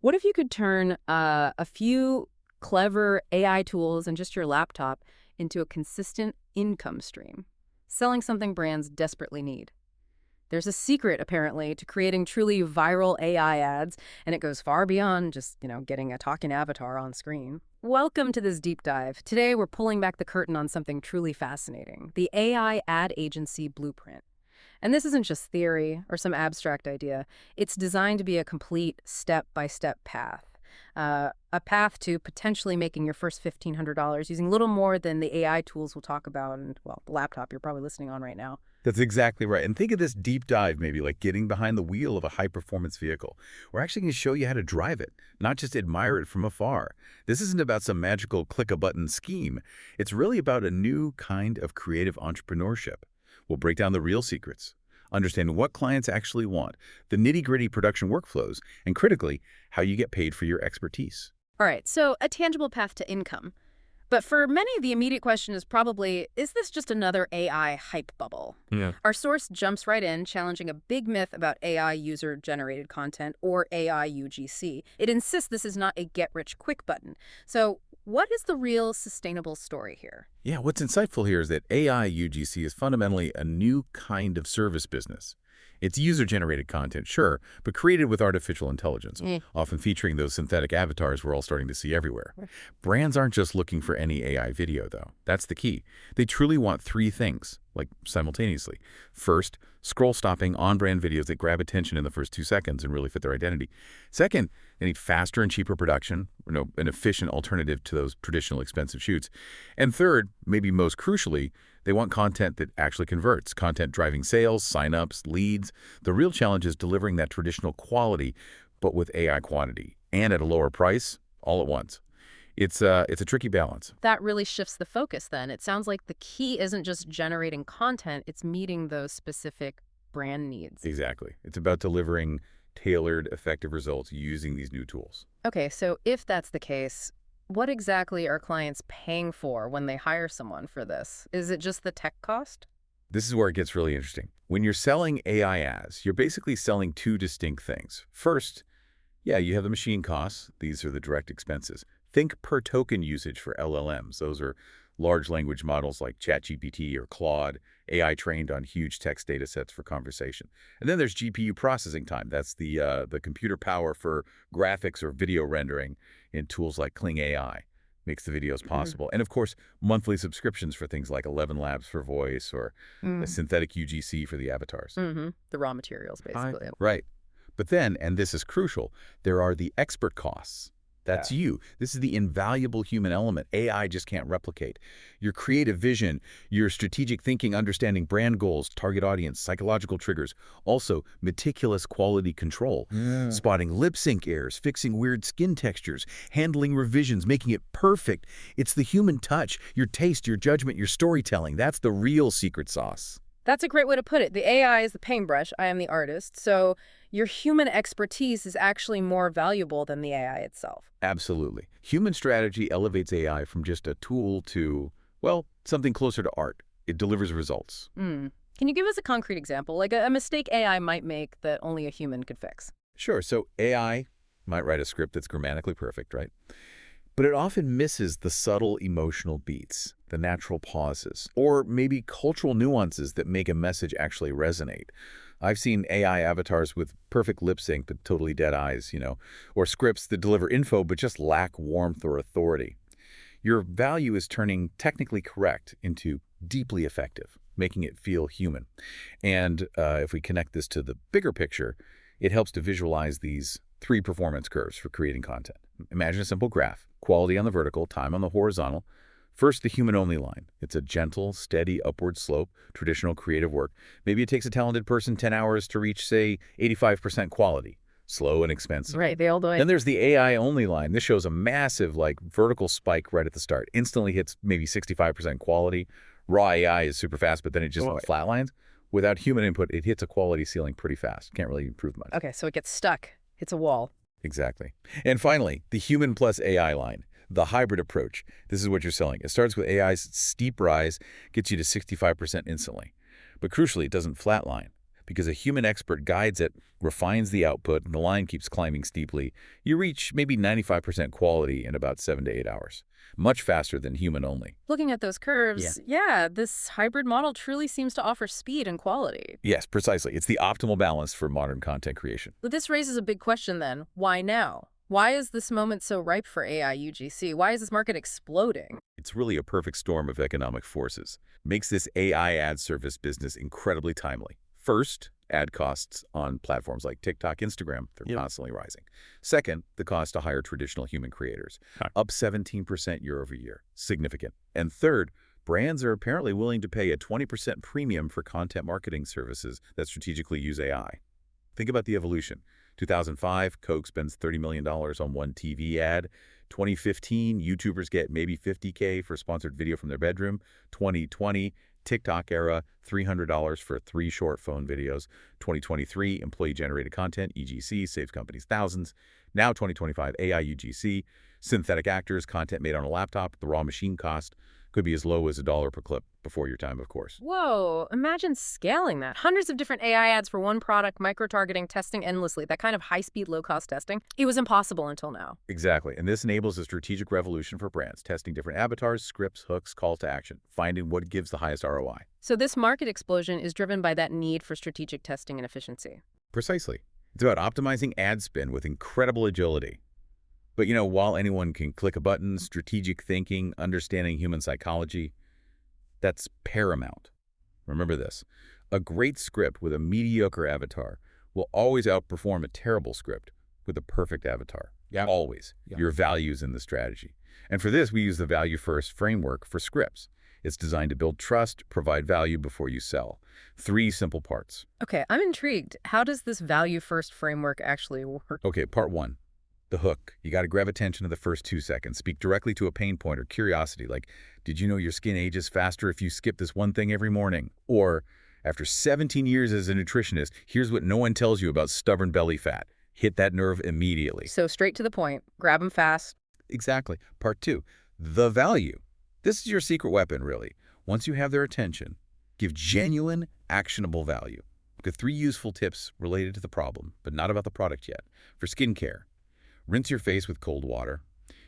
What if you could turn a few clever AI tools and just your laptop into a consistent income stream, selling something brands desperately need? There's a secret, apparently, to creating truly viral AI ads, and it goes far beyond just, getting a talking avatar on screen. Welcome to this deep dive. Today, we're pulling back the curtain on something truly fascinating, the AI ad agency blueprint. And this isn't just theory or some abstract idea. It's designed to be a complete step-by-step path. A path to potentially making your first $1,500 using little more than the AI tools we'll talk about and, well, the laptop you're probably listening on right now. That's exactly right. And think of this deep dive maybe like getting behind the wheel of a high-performance vehicle. We're actually going to show you how to drive it, not just admire it from afar. This isn't about some magical click-a-button scheme. It's really about a new kind of creative entrepreneurship. We'll break down the real secrets, understand what clients actually want, the nitty-gritty production workflows, and critically, how you get paid for your expertise. All right, so a tangible path to income. But for many, the immediate question is probably, is this just another AI hype bubble? Yeah. Our source jumps right in, challenging a big myth about AI user-generated content, or AI UGC. It insists this is not a get-rich-quick button. So what is the real sustainable story here? Yeah, what's insightful here is that AI UGC is fundamentally a new kind of service business. It's user-generated content, sure, but created with artificial intelligence, often featuring those synthetic avatars we're all starting to see everywhere. Brands aren't just looking for any AI video, though. That's the key. They truly want three things, like simultaneously. First, scroll-stopping on-brand videos that grab attention in the first 2 seconds and really fit their identity. Second, they need faster and cheaper production, an efficient alternative to those traditional expensive shoots. And third, maybe most crucially, they want content that actually converts, content driving sales, signups, leads. The real challenge is delivering that traditional quality, but with AI quantity and at a lower price all at once. It's a tricky balance. That really shifts the focus then. It sounds like the key isn't just generating content, it's meeting those specific brand needs. Exactly. It's about delivering tailored, effective results using these new tools. Okay, so if that's the case, what exactly are clients paying for when they hire someone for this? Is it just the tech cost? This is where it gets really interesting. When you're selling AI ads, you're basically selling two distinct things. First, you have the machine costs. These are the direct expenses. Think per token usage for LLMs. Those are large language models like ChatGPT or Claude, AI trained on huge text data sets for conversation. And then there's GPU processing time. That's the computer power for graphics or video rendering in tools like Kling AI. Makes the videos possible. And of course, monthly subscriptions for things like ElevenLabs for voice or the Synthetic UGC for the avatars. The raw materials, basically. Right. But then, and this is crucial, there are the expert costs. That's you. This is the invaluable human element AI just can't replicate. Your creative vision, your strategic thinking, understanding brand goals, target audience, psychological triggers. Also, meticulous quality control. Spotting lip sync errors, fixing weird skin textures, handling revisions, making it perfect. It's the human touch, your taste, your judgment, your storytelling. That's the real secret sauce. That's a great way to put it. The AI is the paintbrush. I am the artist. So your human expertise is actually more valuable than the AI itself. Absolutely. Human strategy elevates AI from just a tool to, well, something closer to art. It delivers results. Can you give us a concrete example, like a mistake AI might make that only a human could fix? Sure. So AI might write a script that's grammatically perfect, right? But it often misses the subtle emotional beats, the natural pauses, or maybe cultural nuances that make a message actually resonate. I've seen AI avatars with perfect lip sync but totally dead eyes, or scripts that deliver info but just lack warmth or authority. Your value is turning technically correct into deeply effective, making it feel human. And if we connect this to the bigger picture, it helps to visualize these 3 performance curves for creating content. Imagine a simple graph, quality on the vertical, time on the horizontal. First, the human-only line. It's a gentle, steady upward slope, traditional creative work. Maybe it takes a talented person 10 hours to reach, say, 85% quality. Slow and expensive. Right, they all do it. Then there's the AI-only line. This shows a massive, vertical spike right at the start. Instantly hits maybe 65% quality. Raw AI is super fast, but then it just flatlines. Without human input, it hits a quality ceiling pretty fast. Can't really improve much. Okay, so it gets stuck. Hits a wall. Exactly. And finally, the human plus AI line, the hybrid approach. This is what you're selling. It starts with AI's steep rise, gets you to 65% instantly. But crucially, it doesn't flatline. because a human expert guides it, refines the output, and the line keeps climbing steeply, you reach maybe 95% quality in about 7 to 8 hours. Much faster than human only. Looking at those curves, yeah, this hybrid model truly seems to offer speed and quality. Yes, precisely. It's the optimal balance for modern content creation. But this raises a big question then. Why now? Why is this moment so ripe for AI UGC? Why is this market exploding? It's really a perfect storm of economic forces. Makes this AI ad service business incredibly timely. First, ad costs on platforms like TikTok, Instagram, they're constantly rising. Second, the cost to hire traditional human creators, up 17% year over year. Significant. And third, brands are apparently willing to pay a 20% premium for content marketing services that strategically use AI. Think about the evolution. 2005, Coke spends $30 million on one TV ad. 2015, YouTubers get maybe $50K for sponsored video from their bedroom. 2020, TikTok era, $300 for 3 short phone videos. 2023, employee-generated content, EGC, saves companies thousands. Now 2025, AI UGC, synthetic actors, content made on a laptop, the raw machine cost could be as low as $1 per clip before your time, of course. Whoa, imagine scaling that. Hundreds of different AI ads for one product, micro-targeting, testing endlessly, that kind of high-speed, low-cost testing. It was impossible until now. Exactly, and this enables a strategic revolution for brands, testing different avatars, scripts, hooks, calls to action, finding what gives the highest ROI. So this market explosion is driven by that need for strategic testing and efficiency. Precisely. It's about optimizing ad spend with incredible agility. But, while anyone can click a button, strategic thinking, understanding human psychology, that's paramount. Remember this. A great script with a mediocre avatar will always outperform a terrible script with a perfect avatar. Always. Your values in the strategy. And for this, we use the value-first framework for scripts. It's designed to build trust, provide value before you sell. 3 simple parts. Okay, I'm intrigued. How does this value-first framework actually work? Okay, part 1. The hook. You got to grab attention in the first 2 seconds. Speak directly to a pain point or curiosity, like, did you know your skin ages faster if you skip this one thing every morning? Or, after 17 years as a nutritionist, here's what no one tells you about stubborn belly fat. Hit that nerve immediately. So straight to the point. Grab them fast. Exactly. Part 2. The value. This is your secret weapon, really. Once you have their attention, give genuine, actionable value. Look at 3 useful tips related to the problem, but not about the product yet. For skincare, rinse your face with cold water,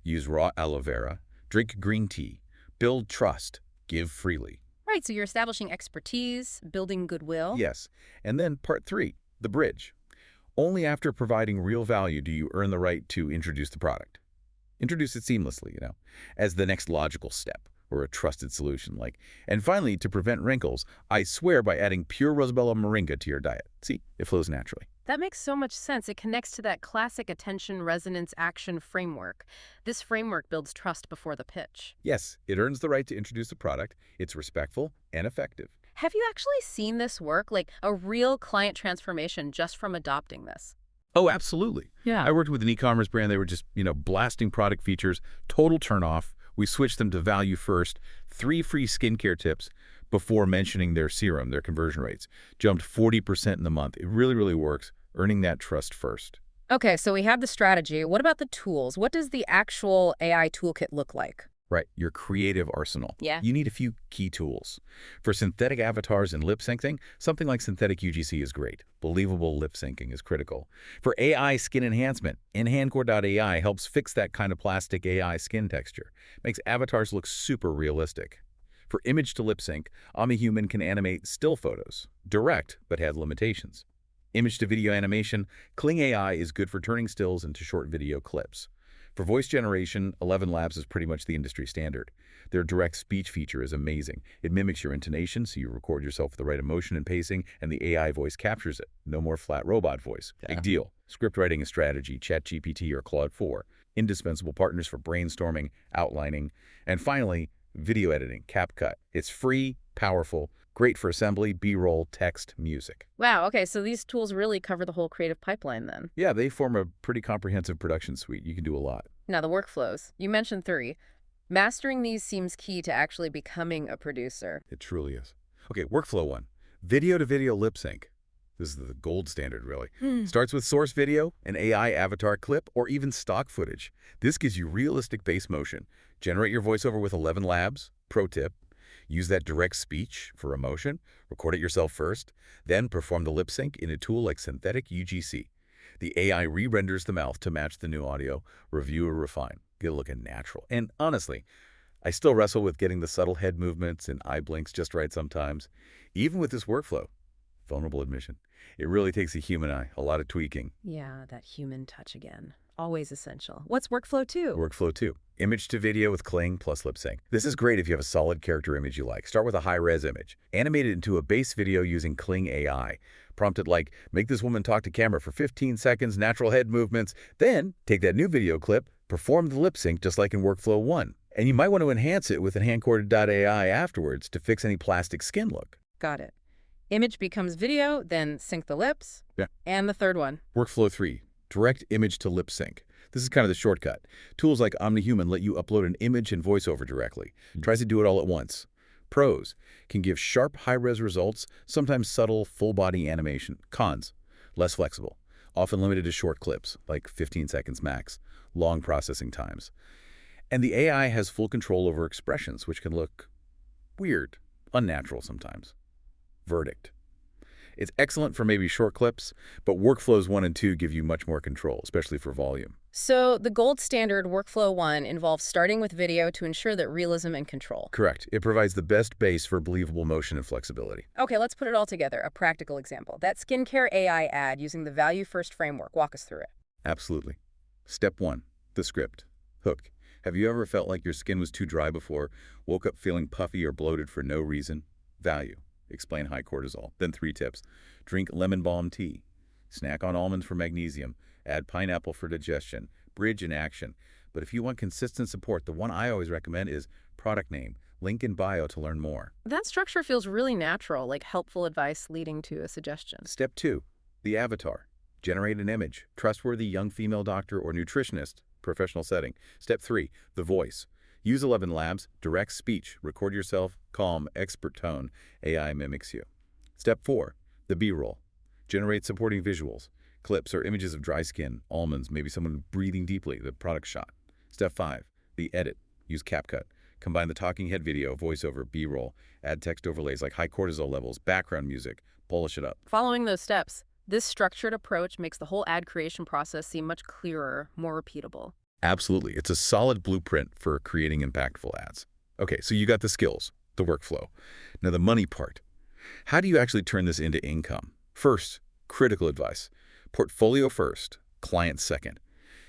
use raw aloe vera, drink green tea, build trust, give freely. Right, so you're establishing expertise, building goodwill. Yes, and then part 3, the bridge. Only after providing real value do you earn the right to introduce the product. Introduce it seamlessly, as the next logical step or a trusted solution. And finally, to prevent wrinkles, I swear by adding pure Rosabella moringa to your diet. See, it flows naturally. That makes so much sense. It connects to that classic attention, resonance, action framework. This framework builds trust before the pitch. Yes, it earns the right to introduce the product. It's respectful and effective. Have you actually seen this work, like a real client transformation just from adopting this? Oh, absolutely. Yeah. I worked with an e-commerce brand. They were just, blasting product features, total turnoff. We switched them to value first, 3 free skincare tips before mentioning their serum, their conversion rates. Jumped 40% in the month. It really, really works, earning that trust first. Okay, so we have the strategy. What about the tools? What does the actual AI toolkit look like? Right, your creative arsenal. Yeah. You need a few key tools. For synthetic avatars and lip syncing, something like Synthetic UGC is great. Believable lip syncing is critical. For AI skin enhancement, Enhancor.ai helps fix that kind of plastic AI skin texture. Makes avatars look super realistic. For image to lip sync, OmniHuman can animate still photos. Direct, but had limitations. Image to video animation, Kling AI is good for turning stills into short video clips. For voice generation, ElevenLabs is pretty much the industry standard. Their direct speech feature is amazing. It mimics your intonation, so you record yourself with the right emotion and pacing, and the AI voice captures it. No more flat robot voice. Big deal. Script writing and strategy, ChatGPT or Claude 4. Indispensable partners for brainstorming, outlining. And finally, video editing, CapCut. It's free, powerful, great for assembly, B-roll, text, music. Wow, okay, so these tools really cover the whole creative pipeline then. Yeah, they form a pretty comprehensive production suite. You can do a lot. Now, the workflows. You mentioned 3. Mastering these seems key to actually becoming a producer. It truly is. Okay, workflow 1. Video-to-video lip sync. This is the gold standard, really. Starts with source video, an AI avatar clip, or even stock footage. This gives you realistic base motion. Generate your voiceover with ElevenLabs. Pro tip. Use that direct speech for emotion, record it yourself first, then perform the lip sync in a tool like Synthetic UGC. The AI re-renders the mouth to match the new audio, review or refine. Get it looking natural. And honestly, I still wrestle with getting the subtle head movements and eye blinks just right sometimes. Even with this workflow, vulnerable admission, it really takes a human eye, a lot of tweaking. Yeah, that human touch again. Always essential. What's Workflow 2? Workflow 2. Image to video with Kling plus lip sync. This is great if you have a solid character image you like. Start with a high-res image. Animate it into a base video using Kling AI. Prompt it like, make this woman talk to camera for 15 seconds, natural head movements. Then, take that new video clip, perform the lip sync just like in Workflow 1. And you might want to enhance it with Enhancor.ai afterwards to fix any plastic skin look. Got it. Image becomes video, then sync the lips. Yeah. And the third one. Workflow 3. Direct image to lip sync. This is kind of the shortcut. Tools like OmniHuman let you upload an image and voiceover directly. Tries to do it all at once. Pros: can give sharp, high-res results, sometimes subtle, full-body animation. Cons: less flexible, often limited to short clips, like 15 seconds max, long processing times. And the AI has full control over expressions, which can look weird, unnatural sometimes. Verdict: it's excellent for maybe short clips, but workflows 1 and 2 give you much more control, especially for volume. So the gold standard Workflow 1 involves starting with video to ensure that realism and control. Correct. It provides the best base for believable motion and flexibility. Okay, let's put it all together. A practical example. That skincare AI ad using the Value First framework. Walk us through it. Absolutely. Step 1. The script. Hook. Have you ever felt like your skin was too dry before, woke up feeling puffy or bloated for no reason? Value. Explain high cortisol. Then 3 tips. Drink lemon balm tea. Snack on almonds for magnesium. Add pineapple for digestion. Bridge in action. But if you want consistent support, the one I always recommend is product name. Link in bio to learn more. That structure feels really natural, like helpful advice leading to a suggestion. Step 2. The avatar. Generate an image. Trustworthy young female doctor or nutritionist. Professional setting. Step 3. The voice. Use ElevenLabs, direct speech, record yourself, calm, expert tone, AI mimics you. Step 4. The B-roll. Generate supporting visuals, clips or images of dry skin, almonds, maybe someone breathing deeply, the product shot. Step 5. The edit. Use CapCut. Combine the talking head video, voiceover, B-roll, add text overlays like high cortisol levels, background music, polish it up. Following those steps, this structured approach makes the whole ad creation process seem much clearer, more repeatable. Absolutely. It's a solid blueprint for creating impactful ads. Okay, so you got the skills, the workflow. Now the money part. How do you actually turn this into income? First, critical advice. Portfolio first, client second.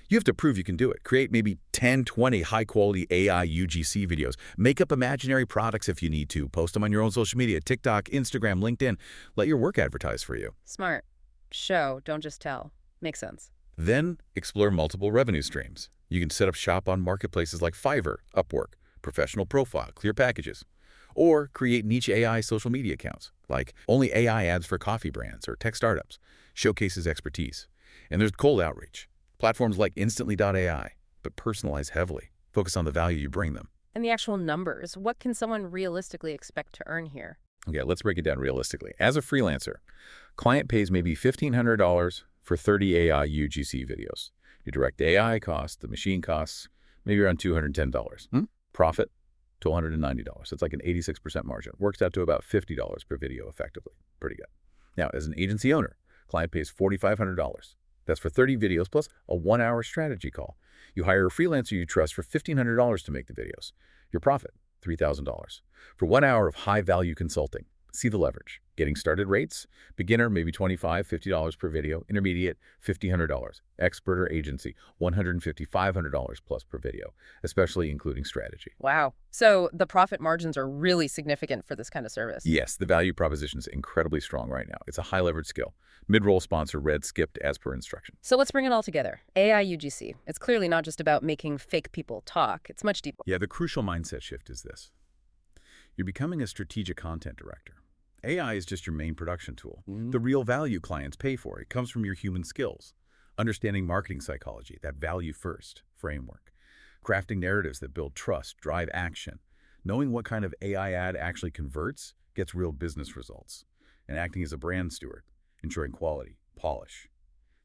You have to prove you can do it. Create maybe 10, 20 high-quality AI UGC videos. Make up imaginary products if you need to. Post them on your own social media, TikTok, Instagram, LinkedIn. Let your work advertise for you. Smart. Show, don't just tell. Makes sense. Then explore multiple revenue streams. You can set up shop on marketplaces like Fiverr, Upwork, Professional Profile, Clear Packages, or create niche AI social media accounts like only AI ads for coffee brands or tech startups. Showcases expertise. And there's cold outreach. Platforms like Instantly.ai, but personalize heavily. Focus on the value you bring them. And the actual numbers. What can someone realistically expect to earn here? Okay, let's break it down realistically. As a freelancer, client pays maybe $1,500 for 30 AI UGC videos. Your direct AI costs, the machine costs, maybe around $210. Profit, $190. That's like an 86% margin. Works out to about $50 per video effectively. Pretty good. Now, as an agency owner, client pays $4,500. That's for 30 videos plus a 1-hour strategy call. You hire a freelancer you trust for $1,500 to make the videos. Your profit, $3,000. For 1 hour of high-value consulting. See the leverage. Getting started rates, beginner maybe $25, $50 per video, intermediate $1,500, expert or agency $150, $500 plus per video, especially including strategy. Wow. So the profit margins are really significant for this kind of service. Yes, the value proposition is incredibly strong right now. It's a high-leverage skill. Mid-roll sponsor read skipped as per instruction. So let's bring it all together. AI UGC. It's clearly not just about making fake people talk. It's much deeper. Yeah, the crucial mindset shift is this. You're becoming a strategic content director. AI is just your main production tool. The real value clients pay for, it comes from your human skills. Understanding marketing psychology, that value-first framework. Crafting narratives that build trust, drive action. Knowing what kind of AI ad actually converts, gets real business results. And acting as a brand steward, ensuring quality, polish,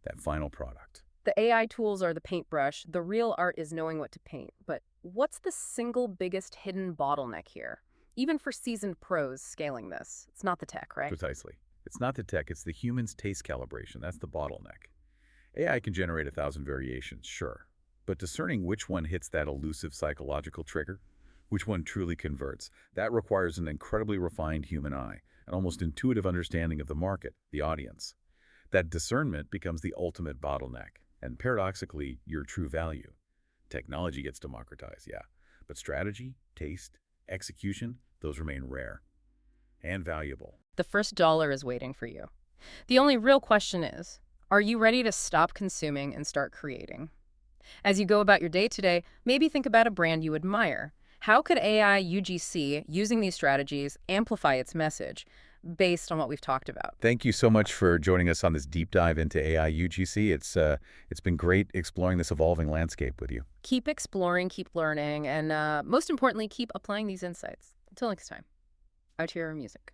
that final product. The AI tools are the paintbrush. The real art is knowing what to paint. But what's the single biggest hidden bottleneck here? even for seasoned pros scaling this. It's not the tech, right? Precisely. It's not the tech, it's the human's taste calibration. That's the bottleneck. AI can generate 1,000 variations, sure. But discerning which one hits that elusive psychological trigger, which one truly converts, that requires an incredibly refined human eye, an almost intuitive understanding of the market, the audience. That discernment becomes the ultimate bottleneck, and paradoxically, your true value. Technology gets democratized, yeah. But strategy, taste, execution, those remain rare and valuable. The first dollar is waiting for you. The only real question is, are you ready to stop consuming and start creating? As you go about your day today, maybe think about a brand you admire. How could AI UGC, using these strategies, amplify its message based on what we've talked about? Thank you so much for joining us on this deep dive into AI UGC. It's been great exploring this evolving landscape with you. Keep exploring, keep learning, and most importantly, keep applying these insights. Until next time, out to your music.